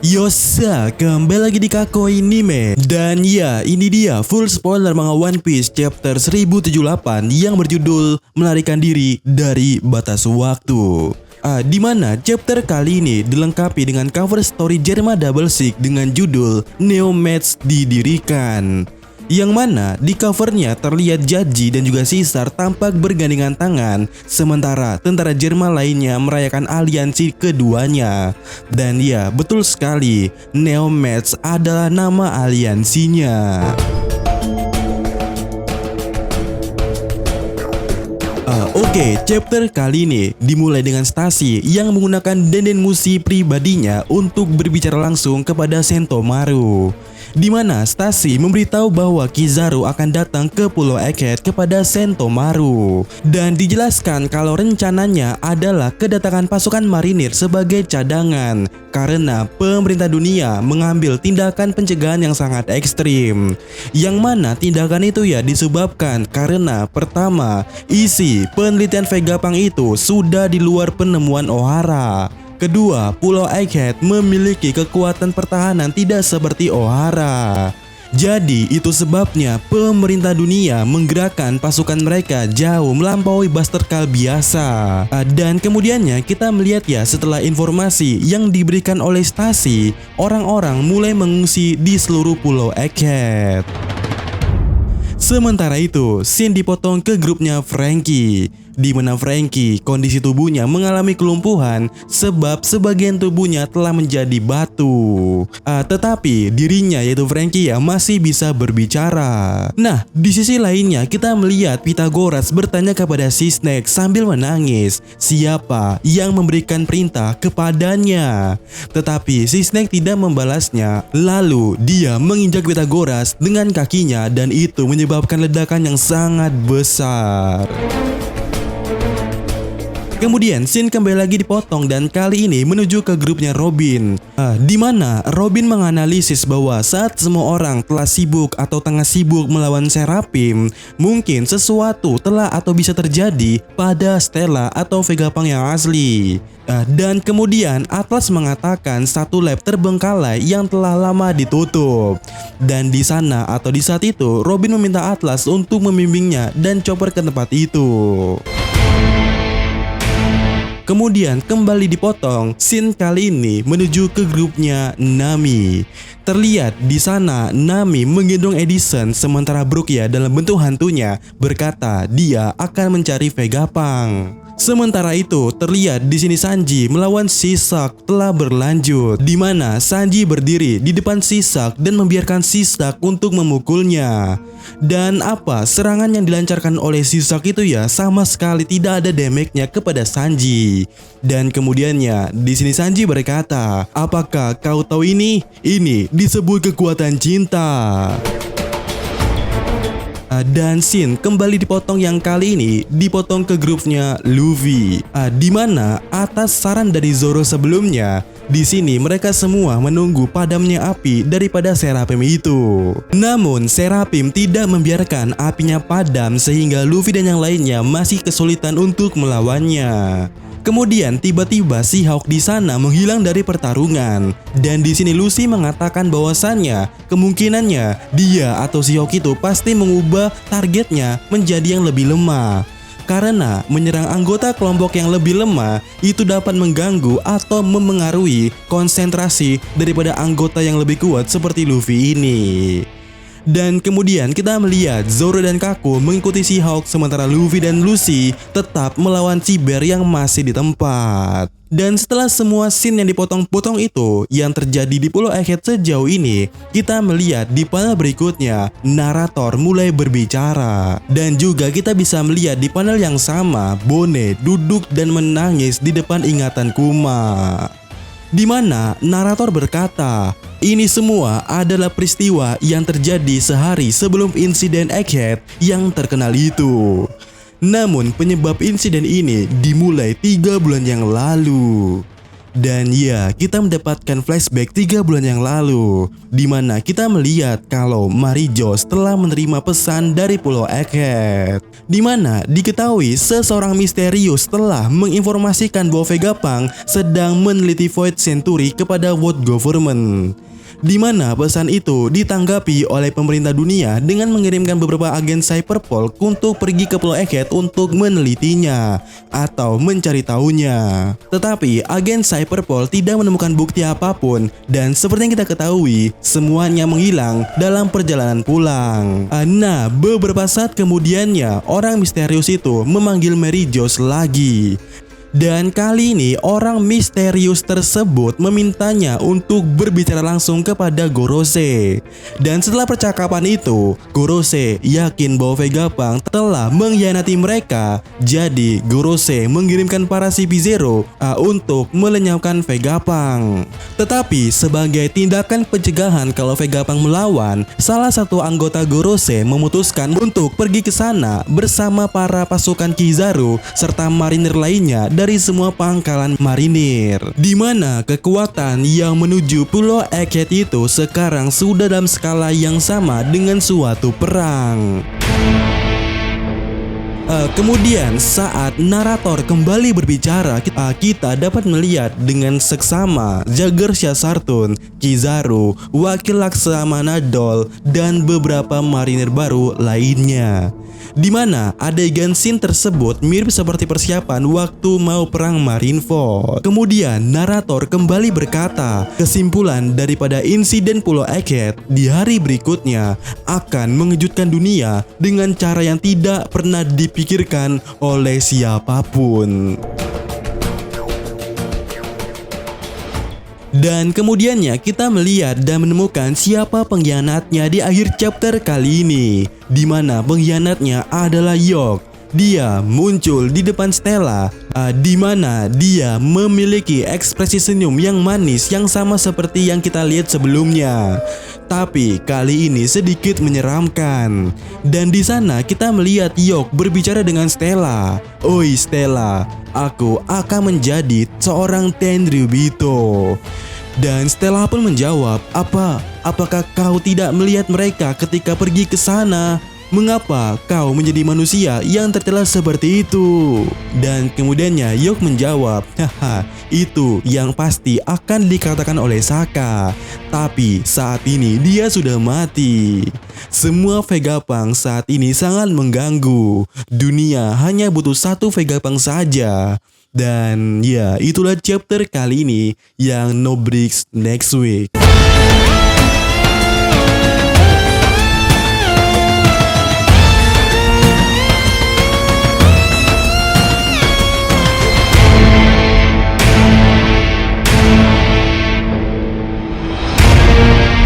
Yosa, kembali lagi di Kakoi Anime. Dan ya, ini dia full spoiler manga One Piece chapter 1078 yang berjudul Melarikan Diri dari Batas Waktu. Di mana chapter kali ini dilengkapi dengan cover story Jerma Double Six dengan judul Neo Match didirikan. Yang mana di covernya terlihat Jaji dan juga Caesar tampak bergandengan tangan, sementara tentara Jerman lainnya merayakan aliansi keduanya. Dan ya, betul sekali, Neo Match adalah nama aliansinya. Oke, chapter kali ini dimulai dengan Stacy yang menggunakan Denden Mushi pribadinya untuk berbicara langsung kepada Sentomaru. Di mana Stacy memberitahu bahwa Kizaru akan datang ke Pulau Egghead kepada Sentomaru dan dijelaskan kalau rencananya adalah kedatangan pasukan marinir sebagai cadangan karena pemerintah dunia mengambil tindakan pencegahan yang sangat ekstrim. Yang mana tindakan itu ya disebabkan karena pertama, isi penelitian Vegapunk itu sudah di luar penemuan Ohara. Kedua, Pulau Egghead memiliki kekuatan pertahanan tidak seperti Ohara. Jadi itu sebabnya pemerintah dunia menggerakkan pasukan mereka jauh melampaui Buster Call biasa. Dan kemudiannya kita melihat ya, setelah informasi yang diberikan oleh Stacy, orang-orang mulai mengungsi di seluruh Pulau Egghead. Sementara itu, scene dipotong ke grupnya Franky, di mana Franky kondisi tubuhnya mengalami kelumpuhan sebab sebagian tubuhnya telah menjadi batu. Tetapi dirinya yaitu Franky ya masih bisa berbicara. Nah, di sisi lainnya kita melihat Pythagoras bertanya kepada si Snake sambil menangis siapa yang memberikan perintah kepadanya. Tetapi si Snake tidak membalasnya. Lalu dia menginjak Pythagoras dengan kakinya dan itu menyebabkan ledakan yang sangat besar. Kemudian scene kembali lagi dipotong dan kali ini menuju ke grupnya Robin, di mana Robin menganalisis bahwa saat semua orang telah sibuk atau tengah sibuk melawan Seraphim, mungkin sesuatu telah atau bisa terjadi pada Stella atau Vegapunk yang asli. Dan kemudian Atlas mengatakan satu lab terbengkalai yang telah lama ditutup. Dan di sana atau di saat itu Robin meminta Atlas untuk membimbingnya dan Chopper ke tempat itu. Kemudian kembali dipotong, scene kali ini menuju ke grupnya Nami. Terlihat di sana Nami menggendong Edison sementara Brook ya dalam bentuk hantunya berkata dia akan mencari Vegapunk. Sementara itu terlihat di sini Sanji melawan Shisak telah berlanjut, di mana Sanji berdiri di depan Shisak dan membiarkan Shisak untuk memukulnya. Dan serangan yang dilancarkan oleh Shisak itu ya sama sekali tidak ada damage-nya kepada Sanji. Dan kemudiannya di sini Sanji berkata, apakah kau tahu ini? Ini disebut kekuatan cinta. Dan scene kembali dipotong yang kali ini dipotong ke grupnya Luffy, di mana atas saran dari Zoro sebelumnya, di sini mereka semua menunggu padamnya api daripada Seraphim itu. Namun Seraphim tidak membiarkan apinya padam sehingga Luffy dan yang lainnya masih kesulitan untuk melawannya. Kemudian tiba-tiba si Hawk di sana menghilang dari pertarungan. Dan di sini Lucy mengatakan bahwasannya kemungkinannya dia atau si Hawk itu pasti mengubah targetnya menjadi yang lebih lemah. Karena menyerang anggota kelompok yang lebih lemah itu dapat mengganggu atau memengaruhi konsentrasi daripada anggota yang lebih kuat seperti Luffy ini. Dan kemudian kita melihat Zoro dan Kaku mengikuti si Hawk sementara Luffy dan Lucy tetap melawan si Bear yang masih di tempat. Dan setelah semua scene yang dipotong-potong itu yang terjadi di Pulau Egghead sejauh ini, kita melihat di panel berikutnya narator mulai berbicara. Dan juga kita bisa melihat di panel yang sama Bone duduk dan menangis di depan ingatan Kuma. Di mana narator berkata, ini semua adalah peristiwa yang terjadi sehari sebelum insiden Egghead yang terkenal itu. Namun penyebab insiden ini dimulai 3 bulan yang lalu. Dan ya, kita mendapatkan flashback 3 bulan yang lalu, di mana kita melihat kalau Marijos telah menerima pesan dari Pulau Egghead, di mana diketahui seseorang misterius telah menginformasikan bahwa Vegapunk sedang meneliti Void Century kepada World Government, di mana pesan itu ditanggapi oleh pemerintah dunia dengan mengirimkan beberapa agen Cyberpol untuk pergi ke Pulau Egghead untuk menelitinya atau mencari tahunya. Tetapi agen Cyberpol tidak menemukan bukti apapun, dan seperti yang kita ketahui, semuanya menghilang dalam perjalanan pulang. Nah, beberapa saat kemudiannya orang misterius itu memanggil Marijos lagi. Dan kali ini orang misterius tersebut memintanya untuk berbicara langsung kepada Gorose. Dan setelah percakapan itu, Gorose yakin bahwa Vegapunk telah mengkhianati mereka. Jadi Gorose mengirimkan para CP0 untuk melenyapkan Vegapunk. Tetapi sebagai tindakan pencegahan kalau Vegapunk melawan, salah satu anggota Gorose memutuskan untuk pergi ke sana bersama para pasukan Kizaru serta marinir lainnya dari semua pangkalan marinir, di mana kekuatan yang menuju Pulau Egghead itu sekarang sudah dalam skala yang sama dengan suatu perang. Kemudian saat narator kembali berbicara, kita dapat melihat dengan seksama Jagersha Sartun, Kizaru, Wakil Laksamana Dol, dan beberapa marinir baru lainnya, di mana adegan scene tersebut mirip seperti persiapan waktu mau perang Marineford. Kemudian narator kembali berkata, kesimpulan daripada insiden Pulau Egghead di hari berikutnya akan mengejutkan dunia dengan cara yang tidak pernah dipikirkan oleh siapapun. Dan kemudiannya kita melihat dan menemukan siapa pengkhianatnya di akhir chapter kali ini, di mana pengkhianatnya adalah York. Dia muncul di depan Stella, di mana dia memiliki ekspresi senyum yang manis yang sama seperti yang kita lihat sebelumnya. Tapi kali ini sedikit menyeramkan. Dan di sana kita melihat York berbicara dengan Stella. "Oi Stella, aku akan menjadi seorang Tenryubito." Dan Stella pun menjawab, Apakah kau tidak melihat mereka ketika pergi ke sana? Mengapa kau menjadi manusia yang tercela seperti itu?" Dan kemudiannya York menjawab, "Itu yang pasti akan dikatakan oleh Sokka. Tapi saat ini dia sudah mati. Semua Vegapunk saat ini sangat mengganggu. Dunia hanya butuh satu Vegapunk saja." Dan ya, itulah chapter kali ini yang No Breaks Next Week.